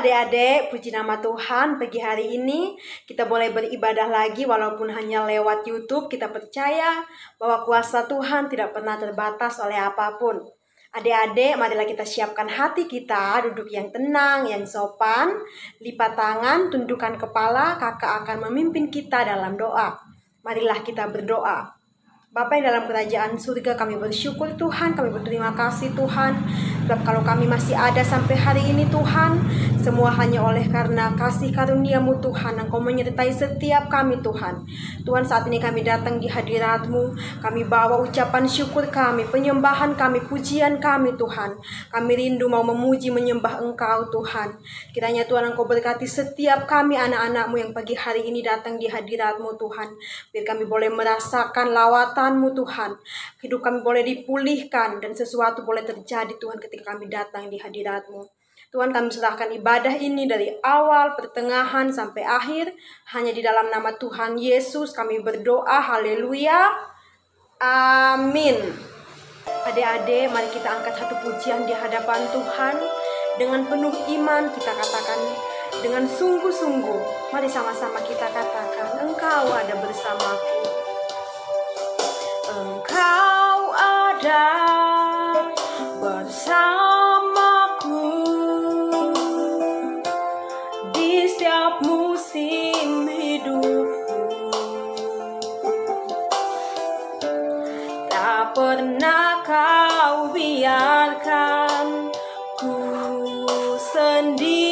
adik-adik, puji nama Tuhan. Pagi hari ini kita boleh beribadah lagi walaupun hanya lewat YouTube. Kita percaya bahwa kuasa Tuhan tidak pernah terbatas oleh apapun. Adik-adik, marilah kita siapkan hati kita, duduk yang tenang, yang sopan, lipat tangan, tundukkan kepala. Kakak akan memimpin kita dalam doa. Marilah kita berdoa. Bapa yang dalam kerajaan surga, kami bersyukur Tuhan, kami berterima kasih Tuhan. Sebab kalau kami masih ada sampai hari ini Tuhan, semua hanya oleh karena kasih karunia-Mu Tuhan. Engkau menyertai setiap kami Tuhan. Tuhan, saat ini kami datang di hadirat-Mu. Kami bawa ucapan syukur kami, penyembahan kami, pujian kami Tuhan. Kami rindu mau memuji, menyembah Engkau Tuhan. Kiranya Tuhan Engkau berkati setiap kami anak-anak-Mu yang pagi hari ini datang di hadirat-Mu Tuhan. Biar kami boleh merasakan lawatan-Mu Tuhan. Hidup kami boleh dipulihkan dan sesuatu boleh terjadi Tuhan ketika kami datang di hadirat-Mu. Tuhan, kami serahkan ibadah ini dari awal, pertengahan, sampai akhir. Hanya di dalam nama Tuhan Yesus kami berdoa. Haleluya. Amin. Adik-adik, mari kita angkat satu pujian di hadapan Tuhan. Dengan penuh iman kita katakan, dengan sungguh-sungguh, mari sama-sama kita katakan, Engkau ada bersamaku. Engkau ada bersamaku di setiap musim hidupku. Tak pernah Kau biarkan ku sendiri.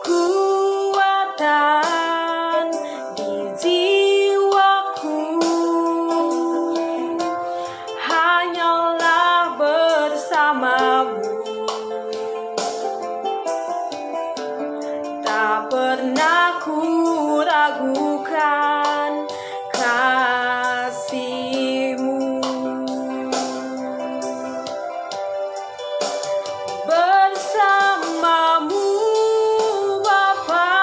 Kekuatan di jiwaku hanyalah bersama-Mu. Tak pernah ku ragukan kasih-Mu. Bersama-Mu Bapa,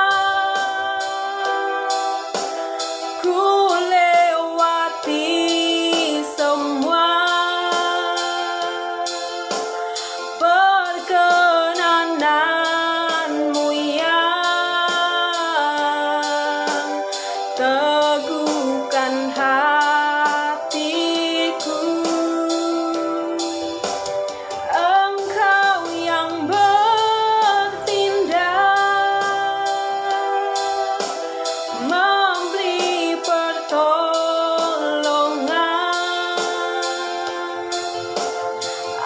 ku lewati semua. Perkenanan-Mu yang teguhkan hatiku. Engkau yang bertindak, memberi pertolongan.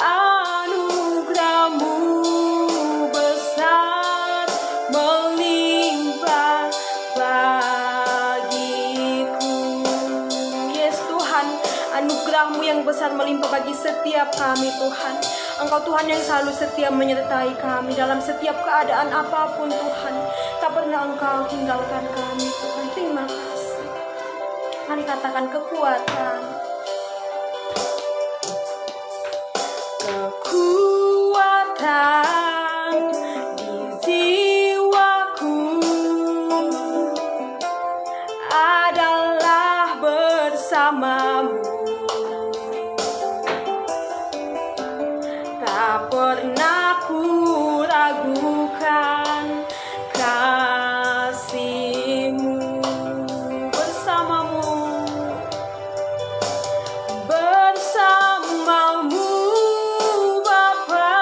Anugerah-Mu besar melimpah bagiku. Yes Tuhan, anugerah-Mu yang besar melimpah bagi setiap kami Tuhan. Engkau Tuhan yang selalu setia menyertai kami dalam setiap keadaan apapun Tuhan. Tak pernah Engkau tinggalkan kami Tuhan. Terima kasih. Mari katakan kekuatan di jiwaku adalah bersama-Mu. Tak pernah ku ragukan kasih-Mu. Bersama-Mu, bersama-Mu Bapa,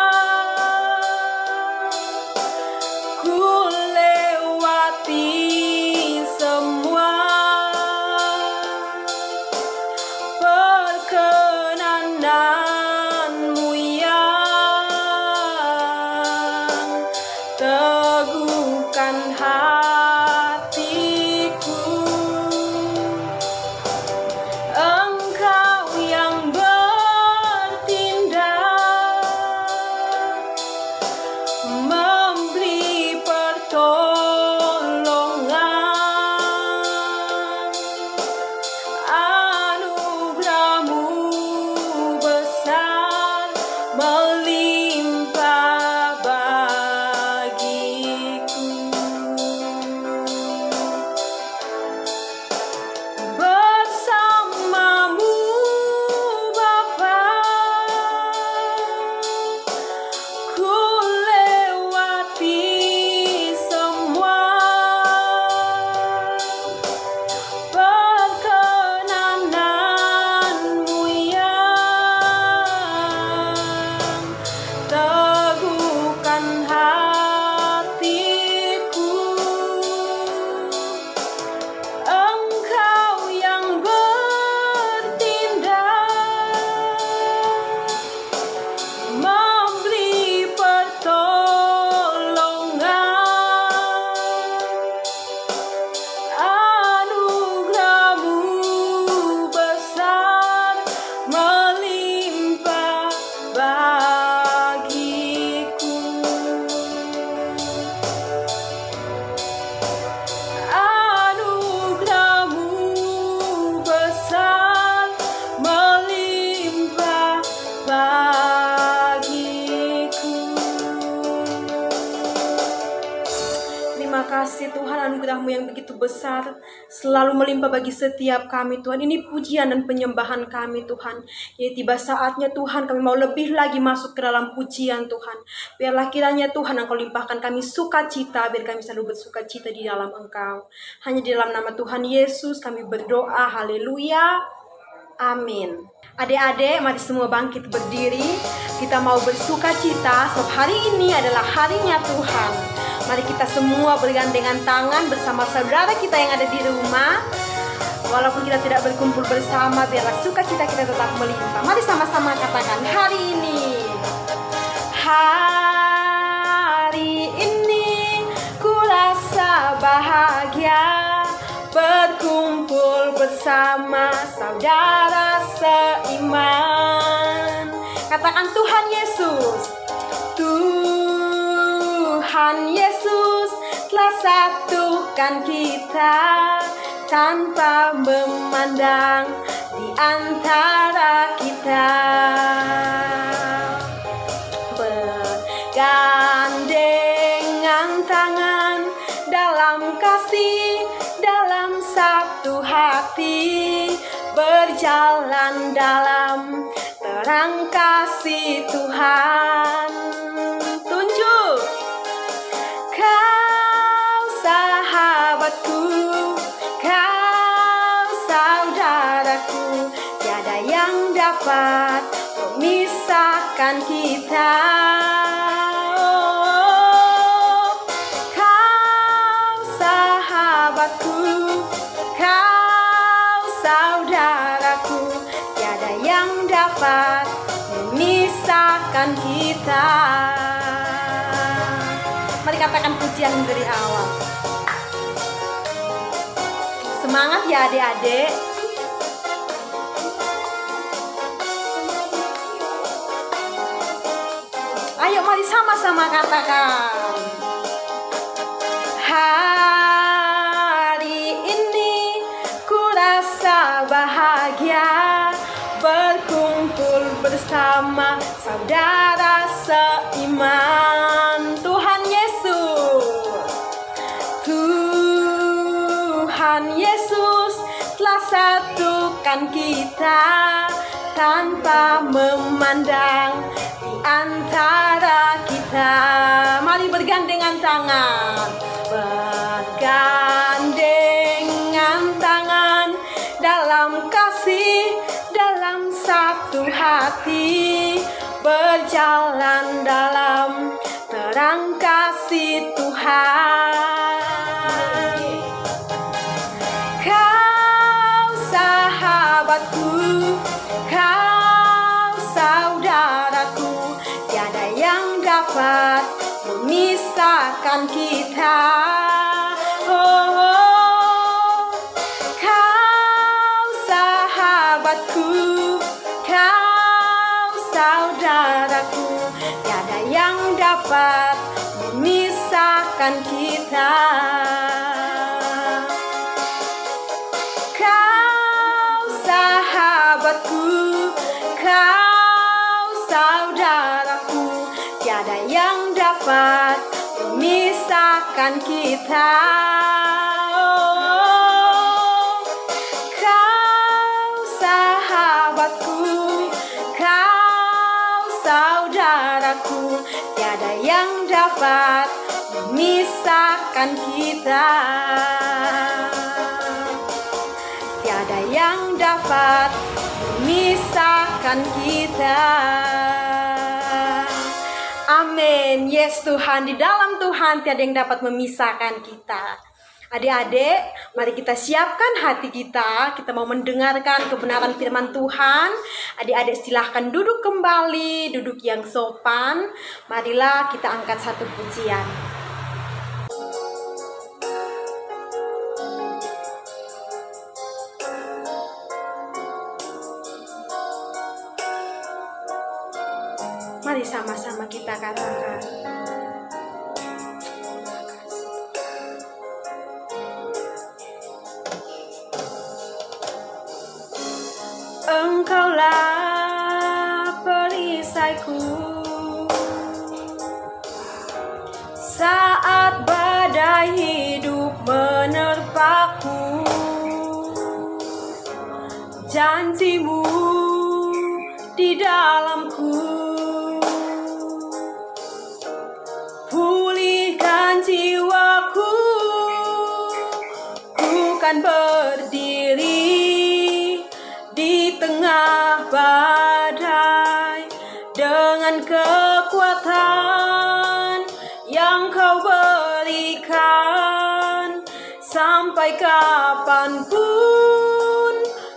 Tuhan, anugerah-Mu yang begitu besar selalu melimpah bagi setiap kami Tuhan. Ini pujian dan penyembahan kami Tuhan. Ya, tiba saatnya Tuhan kami mau lebih lagi masuk ke dalam pujian Tuhan. Biarlah kiranya Tuhan Engkau limpahkan kami sukacita, biar kami selalu bersukacita di dalam Engkau. Hanya di dalam nama Tuhan Yesus kami berdoa. Haleluya. Amin. Adik-adik, mari semua bangkit berdiri. Kita mau bersukacita sebab hari ini adalah harinya Tuhan. Mari kita semua bergandengan tangan bersama saudara kita yang ada di rumah. Walaupun kita tidak berkumpul bersama, biarlah sukacita kita tetap melimpah. Mari sama-sama katakan, hari ini. Hari ini ku rasa bahagia berkumpul bersama saudara seiman. Katakan Tuhan Yesus. Tuhan Yesus telah satukan kita tanpa memandang di antara kita. Bergandengan tangan dalam kasih, dalam satu hati, berjalan dalam terang kasih Tuhan. Tunjuk kau sahabatku, kau saudaraku, tiada yang dapat memisahkan kita. Dapat memisahkan kita. Mari katakan pujian dari awal. Semangat ya adik-adik. Ayo mari sama-sama katakan. Hari ini ku rasa bahagia berkumpul bersama saudara seiman. Tuhan Yesus, Tuhan Yesus telah satukan kita tanpa memandang di antara kita. Mari bergandengan tangan, bergandengan tangan dalam kasih, dalam satu hati, berjalan dalam terang kasih Tuhan. Kau sahabatku, kau saudaraku, tiada yang dapat memisahkan kita. Kau saudaraku, tiada yang dapat memisahkan kita. Kau sahabatku, kau saudaraku, tiada yang dapat memisahkan kita. Saudaraku, tiada yang dapat memisahkan kita. Tiada yang dapat memisahkan kita. Amin. Yes Tuhan, di dalam Tuhan tiada yang dapat memisahkan kita. Adik-adik, mari kita siapkan hati kita. Kita mau mendengarkan kebenaran firman Tuhan. Adik-adik silahkan duduk kembali, duduk yang sopan. Marilah kita angkat satu pujian. Mari sama-sama kita katakan. Engkaulah perisaiku saat badai hidup menerpaku, janji-Mu di dalamku. Pulihkan jiwaku, ku kan berdiri di tengah badai dengan kekuatan yang Kau berikan. Sampai kapanpun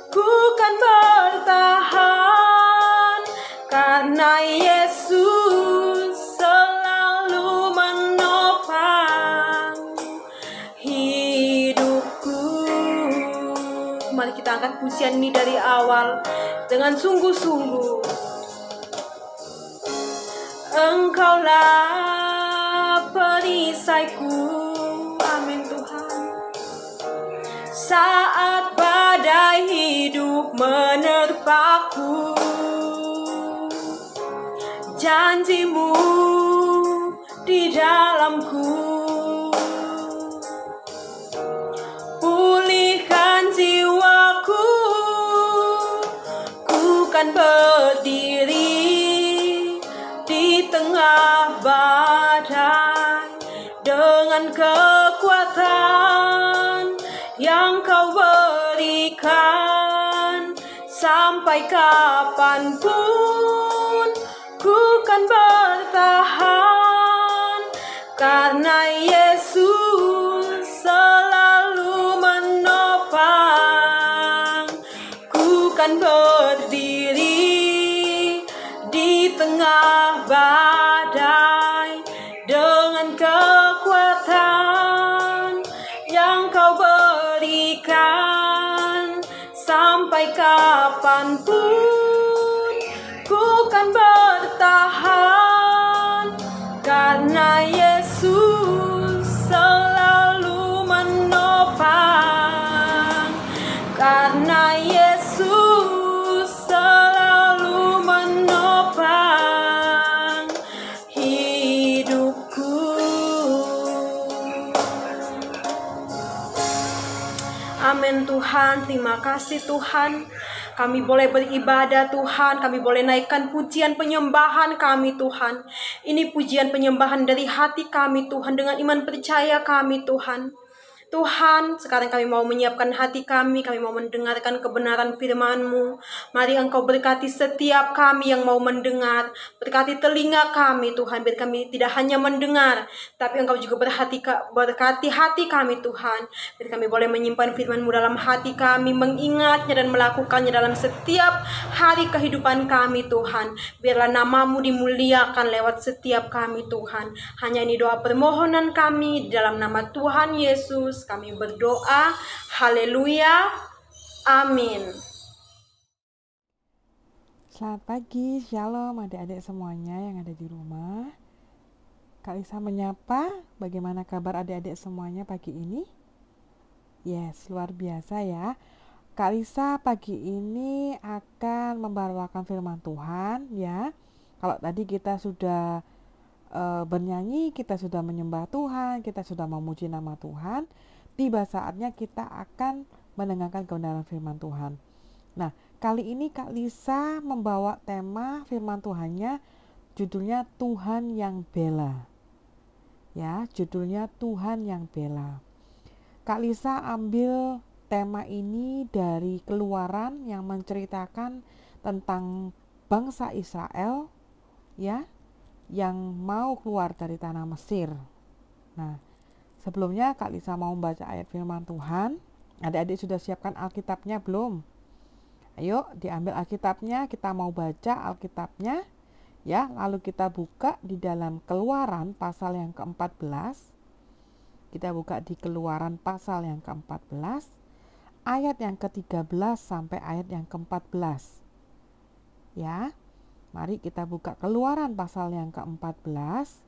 ku kan bertahan, karena Yesus selalu menopang hidupku. Mari kita angkat pujian ini dari awal dengan sungguh-sungguh. Engkaulah perisaiku, amin Tuhan. Saat badai hidup menerpaku, janji-Mu di dalamku. Pulihkan jiwaku, ku kan berdiri di tengah badai dengan kekuatan yang Kau berikan. Sampai kapanpun ku kan bertahan, karena Yesus selalu menopang. Ku kan berdiri di tengah badai dengan kekuatan yang Kau berikan. Sampai kapanpun ku kan bertahan, karena Yesus selalu menopang. Karena Yesus selalu menopang hidupku. Amin Tuhan, terima kasih Tuhan. Kami boleh beribadah Tuhan, kami boleh naikkan pujian penyembahan kami Tuhan. Ini pujian penyembahan dari hati kami Tuhan, dengan iman percaya kami Tuhan. Tuhan, sekarang kami mau menyiapkan hati kami mau mendengarkan kebenaran firman-Mu. Mari Engkau berkati setiap kami yang mau mendengar, berkati telinga kami Tuhan, biar kami tidak hanya mendengar, tapi Engkau juga berkati hati kami Tuhan, biar kami boleh menyimpan firman-Mu dalam hati kami, mengingatnya dan melakukannya dalam setiap hari kehidupan kami Tuhan. Biarlah nama-Mu dimuliakan lewat setiap kami Tuhan. Hanya ini doa permohonan kami, di dalam nama Tuhan Yesus kami berdoa. Haleluya. Amin. Selamat pagi, shalom adik-adik semuanya yang ada di rumah. Kak Lisa menyapa, bagaimana kabar adik-adik semuanya pagi ini? Yes, luar biasa ya. Kak Lisa pagi ini akan membawakan firman Tuhan ya. Kalau tadi kita sudah bernyanyi, kita sudah menyembah Tuhan, kita sudah memuji nama Tuhan, tiba saatnya kita akan mendengarkan kebenaran firman Tuhan. Nah, kali ini Kak Lisa membawa tema firman Tuhannya, judulnya Tuhan yang Bela. Ya, judulnya Tuhan yang Bela. Kak Lisa ambil tema ini dari Keluaran yang menceritakan tentang bangsa Israel ya, yang mau keluar dari tanah Mesir. Nah, sebelumnya Kak Lisa mau membaca ayat firman Tuhan. Adik-adik sudah siapkan Alkitabnya belum? Ayo diambil Alkitabnya, kita mau baca Alkitabnya ya. Lalu kita buka di dalam Keluaran pasal yang ke-14. Kita buka di Keluaran pasal yang ke-14, ayat yang ke-13 sampai ayat yang ke-14. Ya. Mari kita buka Keluaran pasal yang ke-14,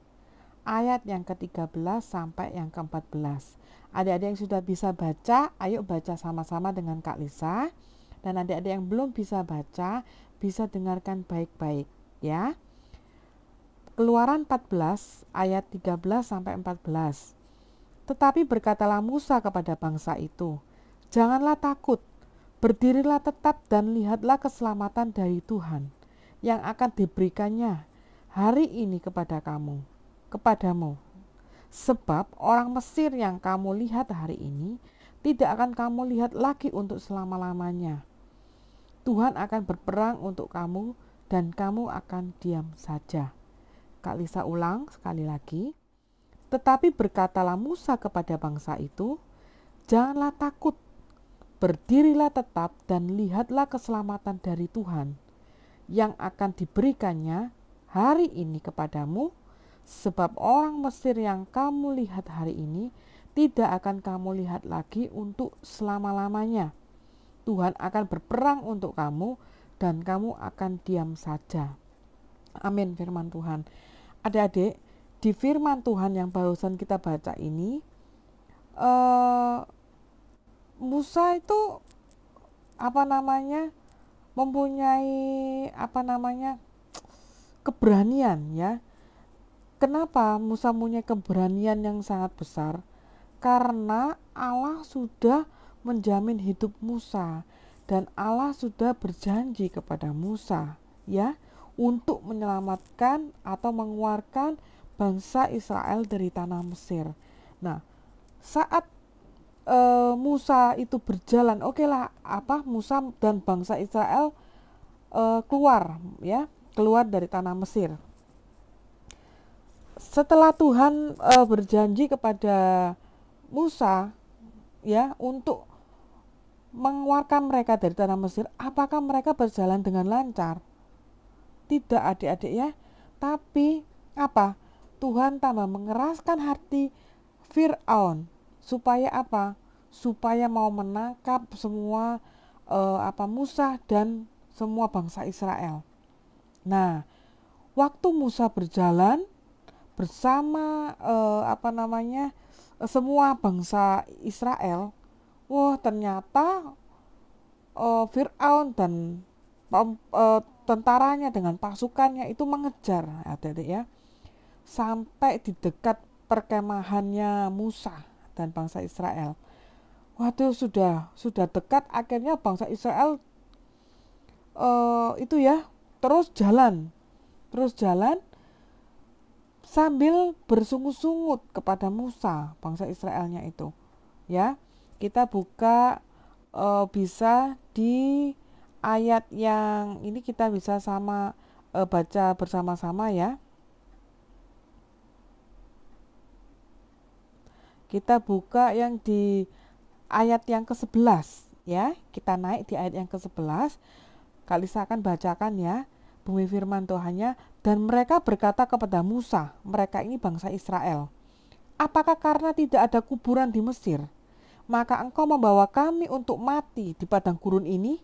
ayat yang ke-13 sampai yang ke-14. Adik-adik yang sudah bisa baca, ayo baca sama-sama dengan Kak Lisa. Dan adik-adik yang belum bisa baca, bisa dengarkan baik-baik ya. Keluaran 14 ayat 13 sampai 14. Tetapi berkatalah Musa kepada bangsa itu, "Janganlah takut, berdirilah tetap dan lihatlah keselamatan dari Tuhan yang akan diberikannya hari ini kepadamu. Sebab orang Mesir yang kamu lihat hari ini tidak akan kamu lihat lagi untuk selama-lamanya. Tuhan akan berperang untuk kamu dan kamu akan diam saja." Kak Lisa ulang sekali lagi. Tetapi berkatalah Musa kepada bangsa itu, "Janganlah takut, berdirilah tetap dan lihatlah keselamatan dari Tuhan yang akan diberikannya hari ini kepadamu. Sebab orang Mesir yang kamu lihat hari ini tidak akan kamu lihat lagi untuk selama-lamanya. Tuhan akan berperang untuk kamu dan kamu akan diam saja." Amin, firman Tuhan. Adik-adik, di firman Tuhan yang barusan kita baca ini, Musa itu mempunyai keberanian, ya. Kenapa Musa punya keberanian yang sangat besar? Karena Allah sudah menjamin hidup Musa dan Allah sudah berjanji kepada Musa, ya, untuk menyelamatkan atau mengeluarkan bangsa Israel dari tanah Mesir. Nah, saat Musa itu berjalan, Musa dan bangsa Israel keluar dari tanah Mesir. Setelah Tuhan berjanji kepada Musa, ya, untuk mengeluarkan mereka dari tanah Mesir, apakah mereka berjalan dengan lancar? Tidak, adik-adik, ya. Tapi apa? Tuhan tambah mengeraskan hati Fir'aun supaya apa? Supaya mau menangkap semua Musa dan semua bangsa Israel. Nah, waktu Musa berjalan bersama semua bangsa Israel, ternyata Fir'aun dan tentaranya dengan pasukannya itu mengejar, adik-adik, ya, sampai di dekat perkemahannya Musa dan bangsa Israel. Waduh, sudah dekat. Akhirnya bangsa Israel terus jalan sambil bersungut-sungut kepada Musa, bangsa Israelnya itu, ya. Kita buka bisa di ayat yang ini, kita bisa baca bersama-sama, ya. Kita buka yang di ayat yang ke-11, ya. Kita naik di ayat yang ke-11. Kak Lisa akan bacakan, ya. Bumi firman Tuhannya, "Dan mereka berkata kepada Musa," mereka ini bangsa Israel, "Apakah karena tidak ada kuburan di Mesir, maka engkau membawa kami untuk mati di padang gurun ini?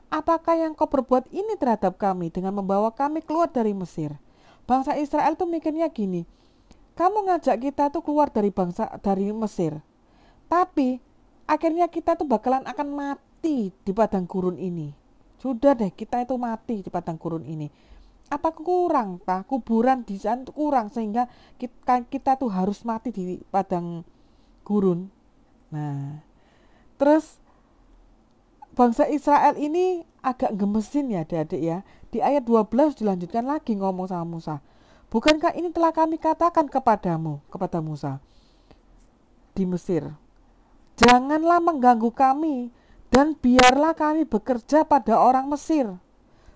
Apakah yang kau berbuat ini terhadap kami dengan membawa kami keluar dari Mesir?" Bangsa Israel tuh mikirnya gini, kamu ngajak kita tuh keluar dari Mesir, tapi akhirnya kita tuh bakalan akan mati di padang gurun ini. Sudah deh, kita itu mati di padang gurun ini. Apa kurang, Pak? Kuburan di sana kurang sehingga kita tuh harus mati di padang gurun. Nah, terus bangsa Israel ini agak gemesin, ya adik-adik, ya. Di ayat 12 dilanjutkan lagi ngomong sama Musa. "Bukankah ini telah kami katakan kepada Musa di Mesir, janganlah mengganggu kami dan biarlah kami bekerja pada orang Mesir.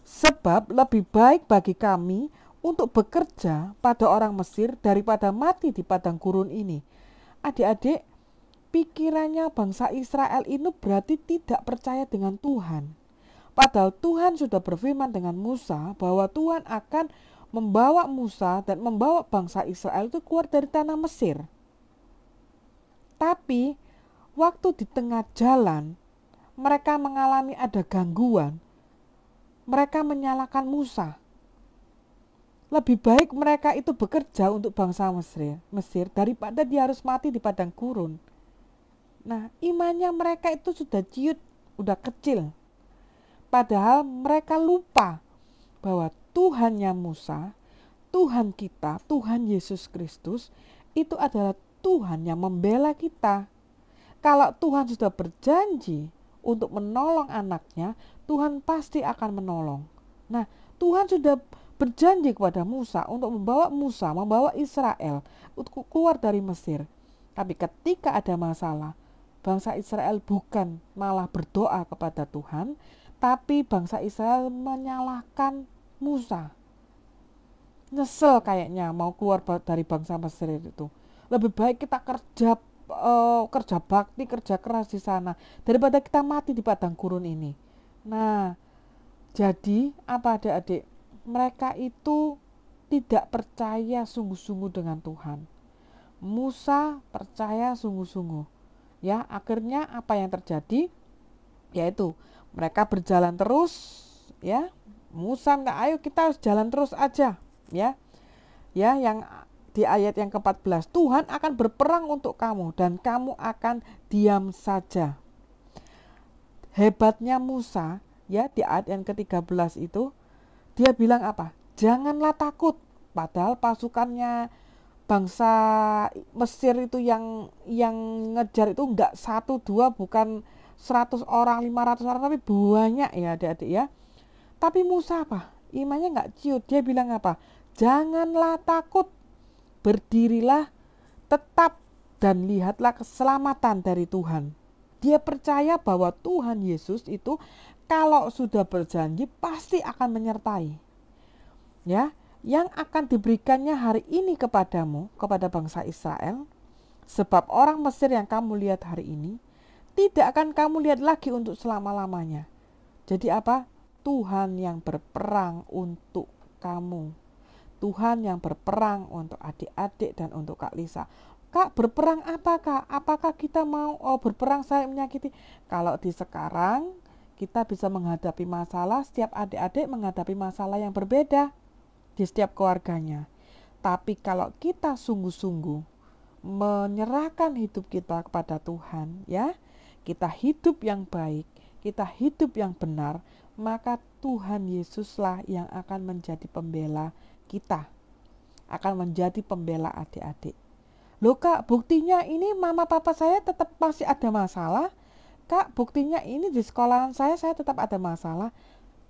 Sebab lebih baik bagi kami untuk bekerja pada orang Mesir daripada mati di padang gurun ini." Adik-adik, pikirannya bangsa Israel ini berarti tidak percaya dengan Tuhan. Padahal Tuhan sudah berfirman dengan Musa bahwa Tuhan akan membawa Musa dan membawa bangsa Israel itu keluar dari tanah Mesir. Tapi waktu di tengah jalan mereka mengalami ada gangguan. Mereka menyalahkan Musa. Lebih baik mereka itu bekerja untuk bangsa Mesir daripada dia harus mati di padang gurun. Nah, imannya mereka itu sudah ciut, udah kecil. Padahal mereka lupa bahwa Tuhannya Musa, Tuhan kita, Tuhan Yesus Kristus, itu adalah Tuhan yang membela kita. Kalau Tuhan sudah berjanji untuk menolong anaknya, Tuhan pasti akan menolong. Nah, Tuhan sudah berjanji kepada Musa untuk membawa Israel untuk keluar dari Mesir. Tapi ketika ada masalah, bangsa Israel bukan malah berdoa kepada Tuhan, tapi bangsa Israel menyalahkan Musa. Nyesel kayaknya mau keluar dari bangsa Mesir itu. Lebih baik kita kerja bakti, kerja keras di sana daripada kita mati di padang gurun ini. Nah, jadi apa adik-adik? Mereka itu tidak percaya sungguh-sungguh dengan Tuhan. Musa percaya sungguh-sungguh. Ya, akhirnya apa yang terjadi? Yaitu mereka berjalan terus, ya. Musa minta, ayo kita jalan terus aja, ya. Ya, yang di ayat yang ke-14, Tuhan akan berperang untuk kamu dan kamu akan diam saja. Hebatnya Musa, ya, di ayat yang ke-13 itu dia bilang apa? Janganlah takut. Padahal pasukannya bangsa Mesir itu yang ngejar itu enggak 1, 2, bukan 100 orang, 500 orang, tapi banyak ya adik-adik ya. Tapi Musa apa? Imannya enggak ciut. Dia bilang apa? Janganlah takut. Berdirilah tetap dan lihatlah keselamatan dari Tuhan. Dia percaya bahwa Tuhan Yesus itu kalau sudah berjanji pasti akan menyertai. Ya, yang akan diberikannya hari ini kepadamu, kepada bangsa Israel, sebab orang Mesir yang kamu lihat hari ini tidak akan kamu lihat lagi untuk selama-lamanya. Jadi apa? Tuhan yang berperang untuk kamu. Tuhan yang berperang untuk adik-adik dan untuk Kak Lisa. Kak, berperang apa Kak? Apakah kita mau berperang saling menyakiti? Kalau di sekarang kita bisa menghadapi masalah, setiap adik-adik menghadapi masalah yang berbeda di setiap keluarganya. Tapi kalau kita sungguh-sungguh menyerahkan hidup kita kepada Tuhan, ya, kita hidup yang baik, kita hidup yang benar, maka Tuhan Yesuslah yang akan menjadi pembela kita, akan menjadi pembela adik-adik. Loh Kak, buktinya ini mama papa saya tetap masih ada masalah. Kak, buktinya ini di sekolahan saya tetap ada masalah.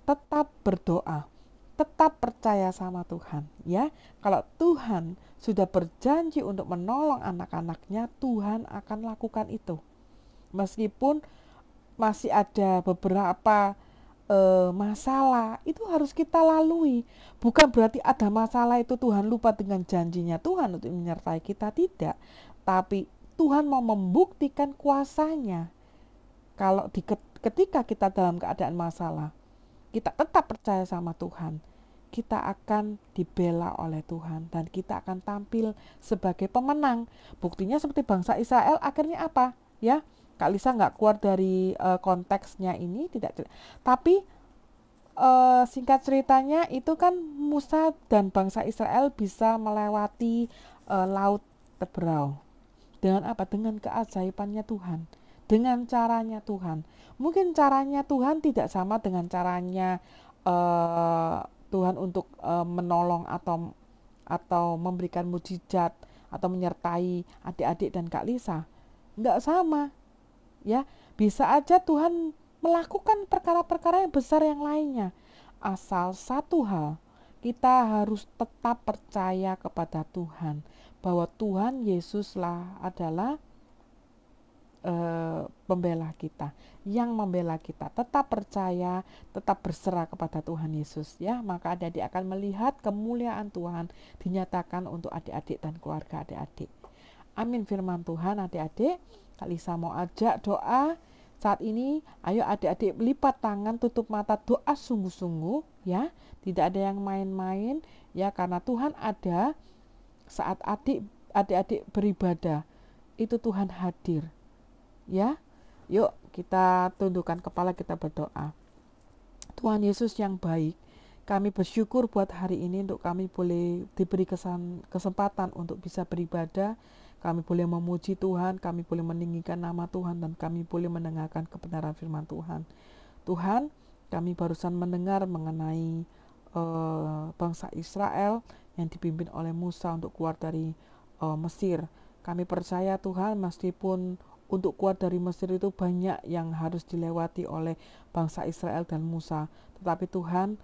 Tetap berdoa, tetap percaya sama Tuhan, ya. Kalau Tuhan sudah berjanji untuk menolong anak-anaknya, Tuhan akan lakukan itu. Meskipun masih ada beberapa masalah, itu harus kita lalui. Bukan berarti ada masalah itu Tuhan lupa dengan janjinya Tuhan untuk menyertai kita, tidak. Tapi Tuhan mau membuktikan kuasanya. Kalau ketika kita dalam keadaan masalah, kita tetap percaya sama Tuhan, kita akan dibela oleh Tuhan dan kita akan tampil sebagai pemenang. Buktinya seperti bangsa Israel akhirnya apa? Ya, Kak Lisa nggak keluar dari konteksnya ini, tidak. Tapi singkat ceritanya itu kan Musa dan bangsa Israel bisa melewati laut terberau. Dengan apa? Dengan keajaibannya Tuhan. Dengan caranya Tuhan. Mungkin caranya Tuhan tidak sama dengan caranya Tuhan untuk menolong atau memberikan mukjizat atau menyertai adik-adik dan Kak Lisa. Enggak sama. Ya, bisa aja Tuhan melakukan perkara-perkara yang besar yang lainnya. Asal satu hal, kita harus tetap percaya kepada Tuhan bahwa Tuhan Yesuslah adalah pembela kita, yang membela kita. Tetap percaya, tetap berserah kepada Tuhan Yesus, ya. Maka adik-adik akan melihat kemuliaan Tuhan dinyatakan untuk adik-adik dan keluarga adik-adik. Amin firman Tuhan adik-adik. Kak Lisa mau ajak doa saat ini. Ayo adik-adik lipat tangan, tutup mata, doa sungguh-sungguh, ya. Tidak ada yang main-main, ya, karena Tuhan ada saat adik-adik beribadah. Itu Tuhan hadir. Ya, yuk kita tundukkan kepala, kita berdoa. Tuhan Yesus yang baik, kami bersyukur buat hari ini untuk kami boleh diberi kesempatan untuk bisa beribadah. Kami boleh memuji Tuhan, kami boleh meninggikan nama Tuhan, dan kami boleh mendengarkan kebenaran firman Tuhan. Tuhan, kami barusan mendengar mengenai bangsa Israel yang dipimpin oleh Musa untuk keluar dari Mesir. Kami percaya Tuhan, meskipun untuk keluar dari Mesir itu banyak yang harus dilewati oleh bangsa Israel dan Musa, tetapi Tuhan,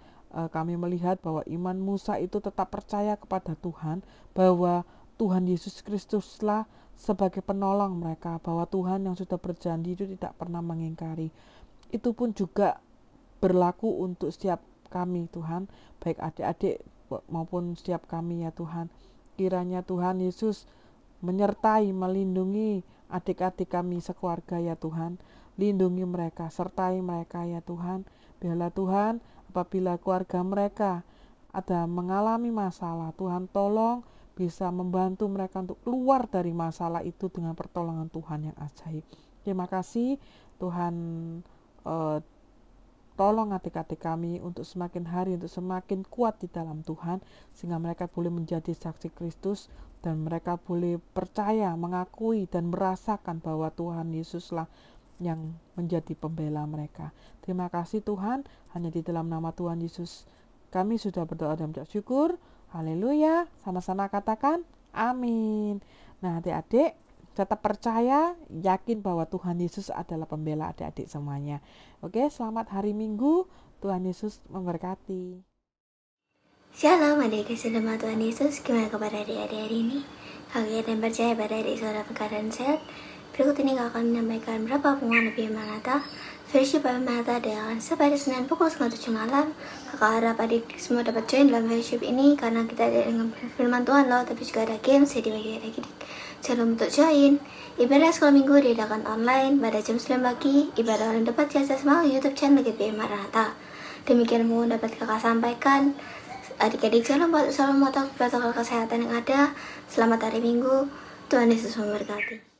kami melihat bahwa iman Musa itu tetap percaya kepada Tuhan, bahwa Tuhan Yesus Kristuslah sebagai penolong mereka, bahwa Tuhan yang sudah berjanji itu tidak pernah mengingkari. Itu pun juga berlaku untuk setiap kami Tuhan, baik adik-adik maupun setiap kami ya Tuhan. Kiranya Tuhan Yesus menyertai, melindungi adik-adik kami sekeluarga ya Tuhan. Lindungi mereka, sertai mereka ya Tuhan. Biarlah Tuhan, apabila keluarga mereka ada mengalami masalah, Tuhan tolong bisa membantu mereka untuk keluar dari masalah itu dengan pertolongan Tuhan yang ajaib. Terima kasih Tuhan, tolong adik-adik kami untuk semakin hari, untuk semakin kuat di dalam Tuhan, sehingga mereka boleh menjadi saksi Kristus, dan mereka boleh percaya, mengakui, dan merasakan bahwa Tuhan Yesuslah yang menjadi pembela mereka. Terima kasih Tuhan, hanya di dalam nama Tuhan Yesus kami sudah berdoa dan mengucap syukur. Haleluya, sama-sama katakan amin. Nah adik-adik, tetap percaya, yakin bahwa Tuhan Yesus adalah pembela adik-adik semuanya. Oke, selamat hari Minggu. Tuhan Yesus memberkati. Shalom adik kasih nama Tuhan Yesus. Gimana kabar adik-adik hari ini? Kalian yang percaya pada adik saudara keadaan sehat? Berikut ini akan menyampaikan beberapa pengumuman Nabi Maranatha. Versi Bapak Maranatha adakan pada Senin pukul 7 malam. Kakak harap adik semua dapat join dalam fellowship ini, karena kita ada dengan firman Tuhan loh, tapi juga ada games jadi bagi adik-adik. Jangan lupa untuk join. Ibadah sekolah minggu diadakan online pada jam 9 pagi. Ibadah online dapat diakses melalui YouTube channel GBI Maranatha. Demikian mohon dapat kakak sampaikan. Adik-adik jangan lupa selalu mematuhi protokol kesehatan yang ada. Selamat hari Minggu. Tuhan Yesus memberkati.